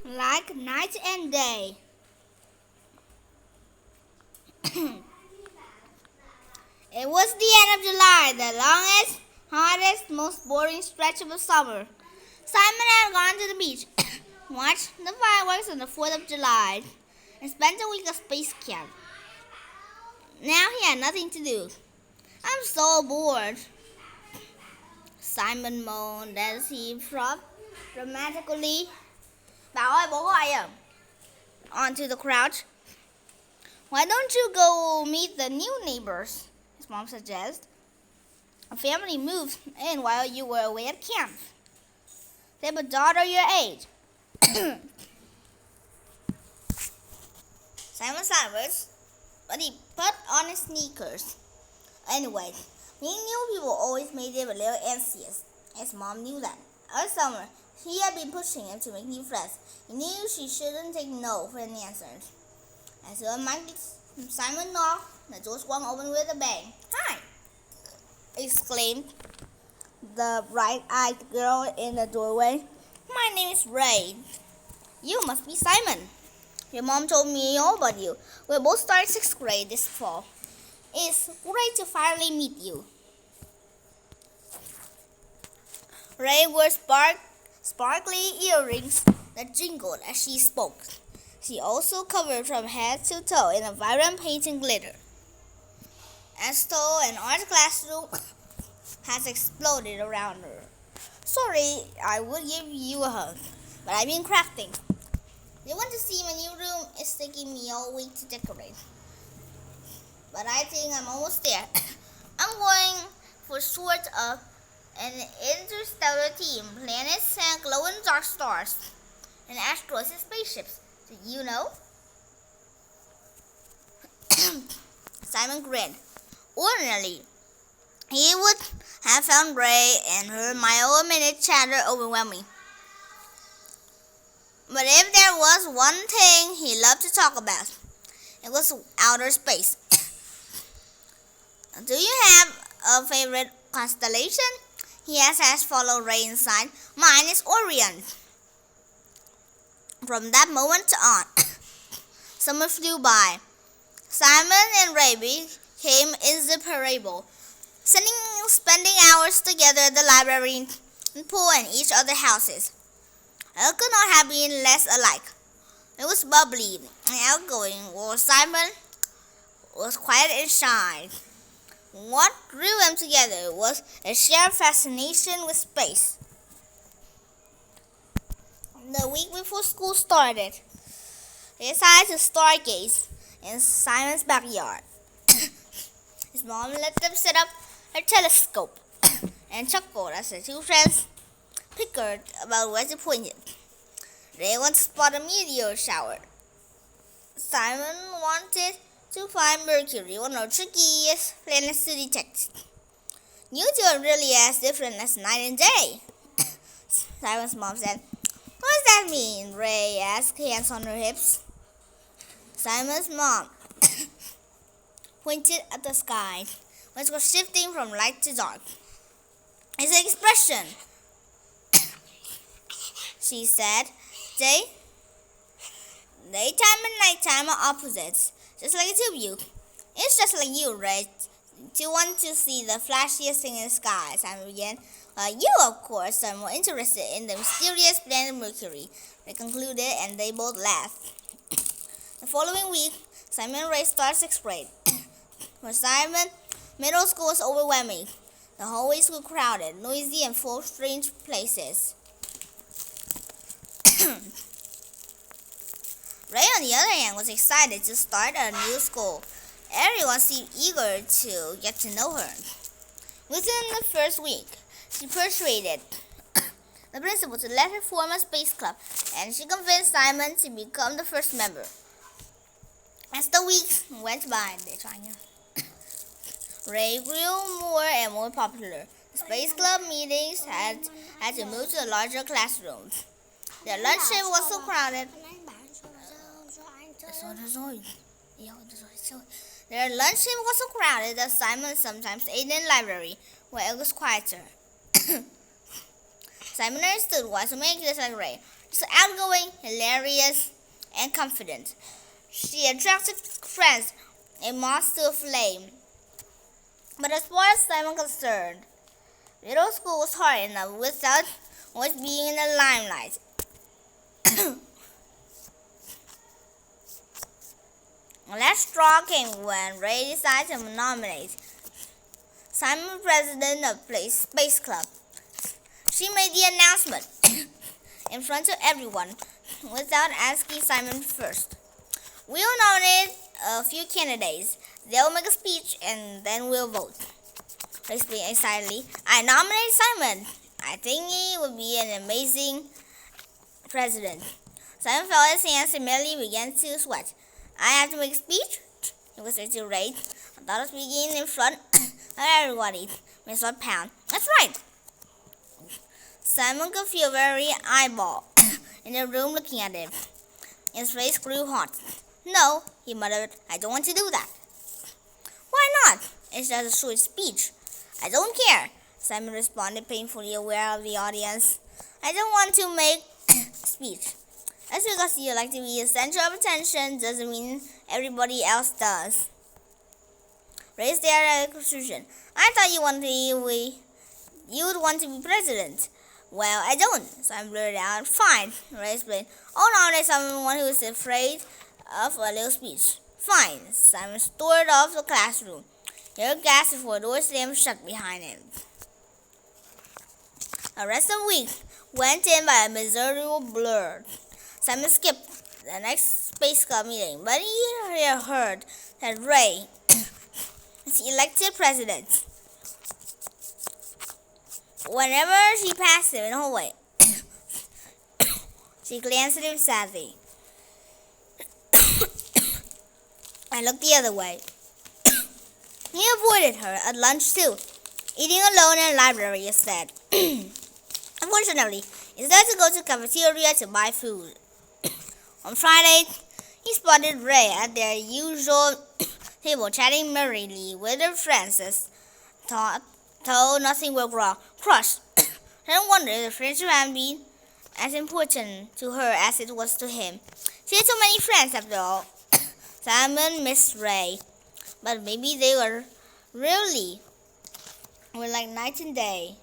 like night and day. It was the end of July, the longest, hottest, most boring stretch of the summer. Simon had gone to the beach, watched the fireworks on the 4th of July, and spent a week at space camp. Now he had nothing to do. I'm so bored, Simon moaned as he flopped dramatically. Bà ơi, bố gọi à? Onto the couch. Why don't you go meet the new neighbors? His mom suggested. A family moved in while you were away at camp. They have a daughter your age. Simon sideways, but he put on his sneakers. Anyway, meeting new people always made him a little anxious. His mom knew that. All summer, she had been pushing him to make new friends. He knew she shouldn't take no for an answer. As Simon knocked, the door swung open with a bang. "Hi!" exclaimed the bright-eyed girl in the doorway. "My name is Ray. You must be Simon. Your mom told me all about you. We're both starting 6th grade this fall. It's great to finally meet you." Ray wore sparkly earrings that jingled as she spoke. She also covered from head to toe in a vibrant paint and glitter. As though an art classroom has exploded around her. "Sorry, I would give you a hug, but I've been crafting. You want to see my new room? It's taking me all week to decorate. But I think I'm almost there. I'm going for sort of an interstellar theme. Planets and glow-in-the-dark stars. And asteroids and spaceships. Do you know?" Simon grinned. Ordinarily, he would have found Ray and her mile-a-minute chatter overwhelming. But if there was one thing he loved to talk about, it was outer space. "Do you have a favorite constellation?" he asked as followed Ray inside. "Mine is Orion." From that moment on, summer flew by. Simon and Ray became inseparable, spending hours together at the library and pool and each other's houses. It could not have been less alike. It was bubbly and outgoing, while Simon was quiet and shy. What drew them together was a shared fascination with space. The week before school started, they decided to stargaze in Simon's backyard. His mom let them set up a telescope and chuckled as the two friends bickered about where to point it. They wanted to spot a meteor shower. Simon wanted to find Mercury, one of the trickiest planets to detect. "You two are really as different as night and day," Simon's mom said. "What does that mean?" Ray asked, hands on her hips. Simon's mom pointed at the sky, which was shifting from light to dark. "It's an expression," she said. Daytime and nighttime are opposites, just like the two of you. It's just like you, Ray, to want to see the flashiest thing in the sky," Simon began. "You, of course, are more interested in the mysterious planet Mercury," they concluded, and they both laughed. The following week, Simon and Ray started 6th grade. For Simon, middle school was overwhelming. The hallways were crowded, noisy, and full of strange places. Ray, on the other hand, was excited to start a new school. Everyone seemed eager to get to know her. Within the first week, she persuaded the principal to let her form a space club, and she convinced Simon to become the first member. As the weeks went by, Ray grew more and more popular. The space club meetings had to move to larger classrooms. Their lunch table was so crowded. Their lunch table was so crowded that Simon sometimes ate in the library, where it was quieter. Simon understood why so many kids like Ray She's outgoing, hilarious, and confident. She attracts friends and moths to a flame. But as far as Simon concerned, middle school was hard enough without always being in the limelight. Last straw came when Ray decided to nominate Simon president of Space Club. She made the announcement in front of everyone without asking Simon first. We'll nominate a few candidates. They'll make a speech and then we'll vote. Ray explained excitedly. I nominate Simon. I think he would be an amazing president. Simon felt his hands immediately began to sweat. I have to make a speech? He whispered to Ray. I thought of speaking in front of everybody. Miss One Pound. That's right. Simon could feel very eyeball in the room looking at him. His face grew hot. No, he muttered. I don't want to do that. Why not? It's just a short speech. I don't care, Simon responded, painfully aware of the audience. I don't want to make a speech. Just because you like to be the center of attention doesn't mean everybody else does. Ray stared at the conclusion. I thought you would want to be president. Well, I don't, Simon blurted out. Fine, Ray explained. Oh, now there's someone who is afraid of a little speech. Fine, Simon stormed off the classroom. He gasped before the door slammed shut behind him. The rest of the week went in by a miserable blur. Simon skipped the next Space Club meeting, but he heard that Ray is elected president. Whenever she passed him in the hallway, she glanced at him sadly and looked the other way. He avoided her at lunch too, eating alone in the library instead. Unfortunately, he decided to go to the cafeteria to buy food. On Friday, he spotted Ray at their usual table chatting merrily with her friends as though nothing went wrong. Crushed, Helen wondered if the friendship had been as important to her as it was to him. She had so many friends after all. Simon missed Ray, but maybe they were like night and day.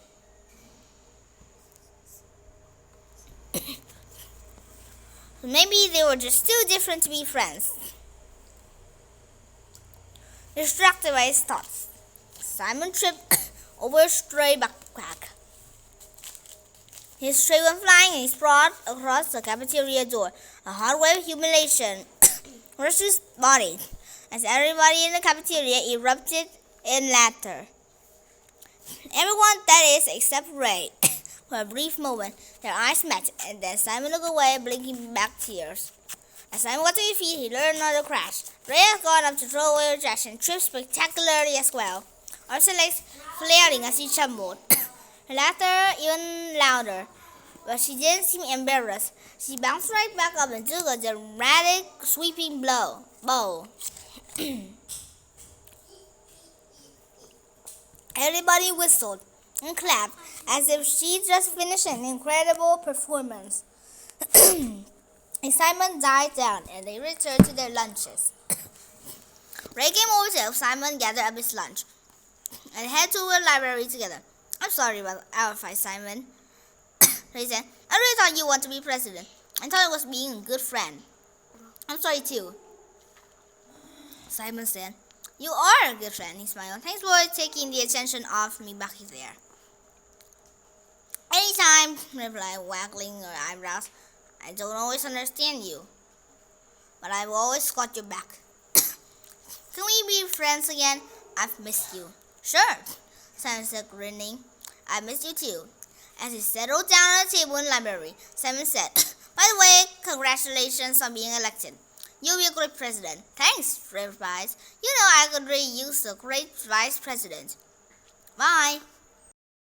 Maybe they were just too different to be friends. Distracted by his thoughts, Simon tripped over a stray backpack. His tray went flying and he sprawled across the cafeteria door. A hot wave of humiliation rushed his body as everybody in the cafeteria erupted in laughter. Everyone, that is, except Ray. For a brief moment, their eyes met, and then Simon looked away, blinking back tears. As Simon got to his feet, he heard another crash. Ray had gone up to throw away her trash and tripped spectacularly as well, her legs flaring as he tumbled. Her laughter even louder, but she didn't seem embarrassed. She bounced right back up and took a dramatic, sweeping bow. Everybody whistled and clapped as if she just finished an incredible performance. And Simon died down and they returned to their lunches. Ray came over to help Simon gather up his lunch and head to the library together. I'm sorry about our fight, Simon. Ray said, I really thought you wanted to be president. I thought it was being a good friend. I'm sorry too, Simon said. You are a good friend, he smiled. Thanks for taking the attention off me back there. Anytime, replied, waggling her eyebrows. I don't always understand you, but I've always got your back. Can we be friends again? I've missed you. Sure, Simon said, grinning. I missed you too. As he settled down at the table in the library, Simon said, by the way, congratulations on being elected. You'll be a great president. Thanks, Ray replied. You know I could really use a great vice president. Bye.